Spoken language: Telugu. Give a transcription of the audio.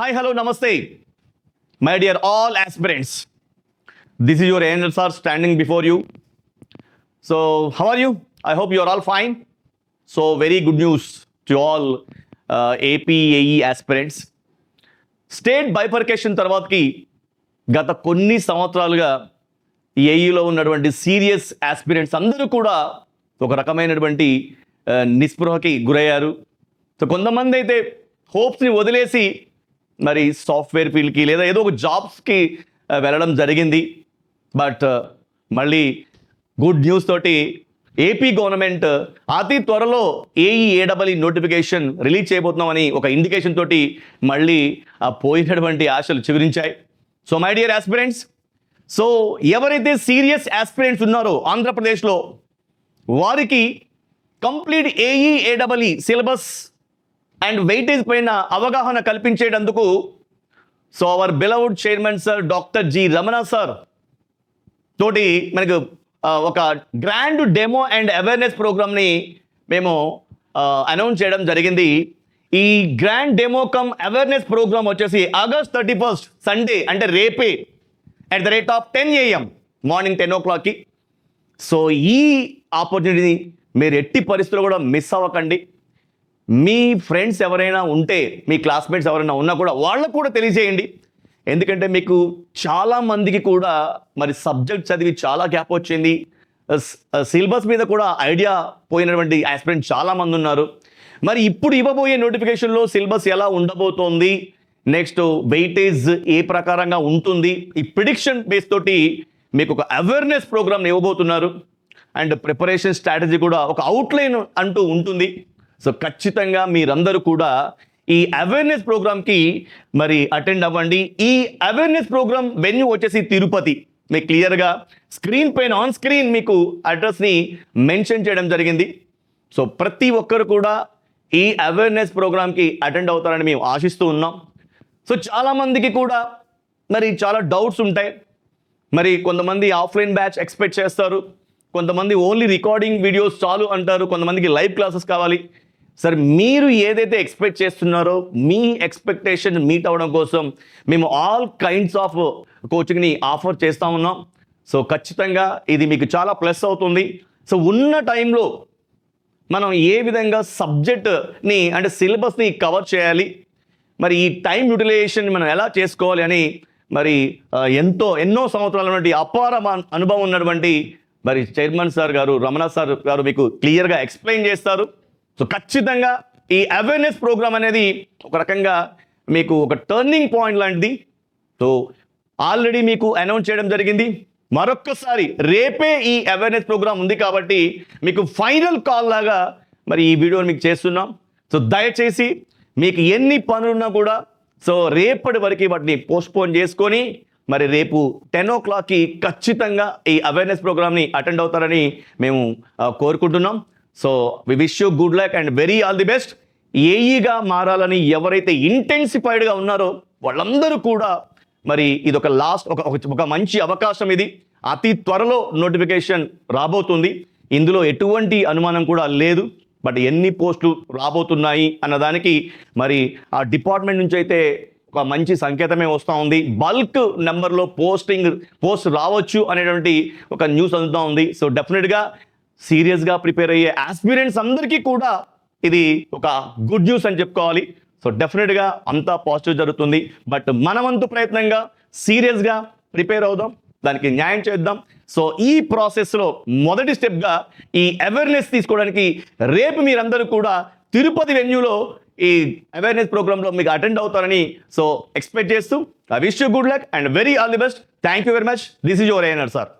Hi, hello, namaste. My dear all aspirants. This is your ANL sir standing before you. So, how are you? I hope you are all fine. So, very good news to all APAE aspirants. State bifurcation తర్వాతకి గత కొన్ని సంవత్సరాలుగా ఏఈలో ఉన్నటువంటి సీరియస్ ఆస్పిరెంట్స్ అందరూ కూడా ఒక రకమైనటువంటి నిస్పృహకి గురయ్యారు. సో కొంతమంది అయితే హోప్స్ని వదిలేసి మరి సాఫ్ట్వేర్ ఫీల్డ్కి లేదా ఏదో ఒక జాబ్స్కి వెళ్ళడం జరిగింది. బట్ మళ్ళీ గుడ్ న్యూస్ తోటి ఏపీ గవర్నమెంట్ అతి త్వరలో ఏఈఏడబ్ల్యూ నోటిఫికేషన్ రిలీజ్ చేయబోతున్నామని ఒక ఇండికేషన్ తోటి మళ్ళీ పోయినటువంటి ఆశలు చిగురించాయి. So my dear aspirants, so ఎవరైతే సీరియస్ ఆస్పిరెంట్స్ ఉన్నారో ఆంధ్రప్రదేశ్లో వారికి complete AEAW syllabus and weightage పైన అవగాహన కల్పించేటందుకు so our beloved chairman sir doctor G Ramana sir తోటి మనకు ఒక గ్రాండ్ డెమో అండ్ అవేర్నెస్ ప్రోగ్రామ్ని మేము అనౌన్స్ చేయడం జరిగింది. ఈ grand demo cum awareness programme వచ్చేసి ఆగస్ట్ 31 సండే అంటే రేపే at the rate of 10 AM morning 10 o'clock. So ఈ ఆపర్చునిటీని మీరు ఎట్టి పరిస్థితుల్లో కూడా మిస్ అవ్వకండి. మీ ఫ్రెండ్స్ ఎవరైనా ఉంటే, మీ క్లాస్మేట్స్ ఎవరైనా ఉన్నా కూడా వాళ్ళకు కూడా తెలియజేయండి. ఎందుకంటే మీకు చాలామందికి కూడా మరి సబ్జెక్ట్ చదివి చాలా గ్యాప్ వచ్చింది, సిలబస్ మీద కూడా ఐడియా పోయినటువంటి ఆస్పిరెంట్ చాలామంది ఉన్నారు. మరి ఇప్పుడు ఇవ్వబోయే నోటిఫికేషన్లో సిలబస్ ఎలా ఉండబోతోంది, నెక్స్ట్ వెయిటేజ్ ఏ ప్రకారంగా ఉంటుంది, ఈ ప్రిడిక్షన్ బేస్ తోటి మీకు ఒక అవేర్నెస్ ప్రోగ్రామ్ ఇవ్వబోతున్నారు. అండ్ ప్రిపరేషన్ స్ట్రాటజీ కూడా ఒక అవుట్లైన్ అంటూ ఉంటుంది. సో ఖచ్చితంగా మీరందరూ కూడా ఈ అవేర్నెస్ ప్రోగ్రామ్కి మరి అటెండ్ అవ్వండి. ఈ అవేర్నెస్ ప్రోగ్రామ్ వెన్యూ వచ్చేసి తిరుపతి. మీకు క్లియర్గా స్క్రీన్ పైన ఆన్ స్క్రీన్ మీకు అడ్రస్ని మెన్షన్ చేయడం జరిగింది. సో ప్రతి ఒక్కరు కూడా ఈ అవేర్నెస్ ప్రోగ్రామ్కి అటెండ్ అవుతారని మేము ఆశిస్తూ ఉన్నాం. సో చాలామందికి కూడా మరి చాలా డౌట్స్ ఉంటాయి. మరి కొంతమంది ఆఫ్లైన్ బ్యాచ్ ఎక్స్పెక్ట్ చేస్తారు, కొంతమంది ఓన్లీ రికార్డింగ్ వీడియోస్ చాలు అంటారు, కొంతమందికి లైవ్ క్లాసెస్ కావాలి. సార్ మీరు ఏదైతే ఎక్స్పెక్ట్ చేస్తున్నారో మీ ఎక్స్పెక్టేషన్ మీట్ అవ్వడం కోసం మేము ఆల్ కైండ్స్ ఆఫ్ కోచింగ్ని ఆఫర్ చేస్తూ ఉన్నాం. సో ఖచ్చితంగా ఇది మీకు చాలా ప్లస్ అవుతుంది. సో ఉన్న టైంలో మనం ఏ విధంగా సబ్జెక్ట్ని అంటే సిలబస్ని కవర్ చేయాలి, మరి ఈ టైం యూటిలైజేషన్ మనం ఎలా చేసుకోవాలి అని మరి ఎన్నో సంవత్సరాల నుండి అపార అనుభవం ఉన్నటువంటి మరి చైర్మన్ సార్ గారు రమణ సార్ గారు మీకు క్లియర్గా ఎక్స్ప్లెయిన్ చేస్తారు. సో ఖచ్చితంగా ఈ అవేర్నెస్ ప్రోగ్రామ్ అనేది ఒక రకంగా మీకు ఒక టర్నింగ్ పాయింట్ లాంటిది. సో ఆల్రెడీ మీకు అనౌన్స్ చేయడం జరిగింది. మరొక్కసారి రేపే ఈ అవేర్నెస్ ప్రోగ్రామ్ ఉంది కాబట్టి మీకు ఫైనల్ కాల్ లాగా మరి ఈ వీడియోని మీకు చేస్తున్నాం. సో దయచేసి మీకు ఎన్ని పనులున్నా కూడా సో రేపటి వరకు వాటిని పోస్ట్పోన్ చేసుకొని మరి రేపు 10 o'clock ఖచ్చితంగా ఈ అవేర్నెస్ ప్రోగ్రామ్ని అటెండ్ అవుతారని మేము కోరుకుంటున్నాం. So we wish you good luck and very all the best. ఏఈగా మారాలని ఎవరైతే ఇంటెన్సిఫైడ్గా ఉన్నారో వాళ్ళందరూ కూడా మరి ఇది ఒక లాస్ట్ ఒక మంచి అవకాశం. ఇది అతి త్వరలో నోటిఫికేషన్ రాబోతుంది, ఇందులో ఎటువంటి అనుమానం కూడా లేదు. బట్ ఎన్ని పోస్టులు రాబోతున్నాయి అన్నదానికి మరి ఆ డిపార్ట్మెంట్ నుంచి అయితే ఒక మంచి సంకేతమే వస్తూ ఉంది. బల్క్ నెంబర్లో పోస్ట్ రావచ్చు అనేటువంటి ఒక న్యూస్ అందుతూ ఉంది. సో డెఫినెట్గా సీరియస్గా ప్రిపేర్ అయ్యే ఆస్పిరెంట్స్ అందరికీ కూడా ఇది ఒక గుడ్ న్యూస్ అని చెప్పుకోవాలి. సో డెఫినెట్గా అంతా పాజిటివ్ జరుగుతుంది. బట్ మనవంతు ప్రయత్నంగా సీరియస్గా ప్రిపేర్ అవుదాం, దానికి న్యాయం చేద్దాం. సో ఈ ప్రాసెస్లో మొదటి స్టెప్గా ఈ అవేర్నెస్ తీసుకోవడానికి రేపు మీరందరూ కూడా తిరుపతి వెన్యూలో ఈ అవేర్నెస్ ప్రోగ్రాంలో మీకు అటెండ్ అవుతారని సో ఎక్స్పెక్ట్ చేస్తూ I wish you good luck and very all the best. Thank you very much. This is your ANR sir.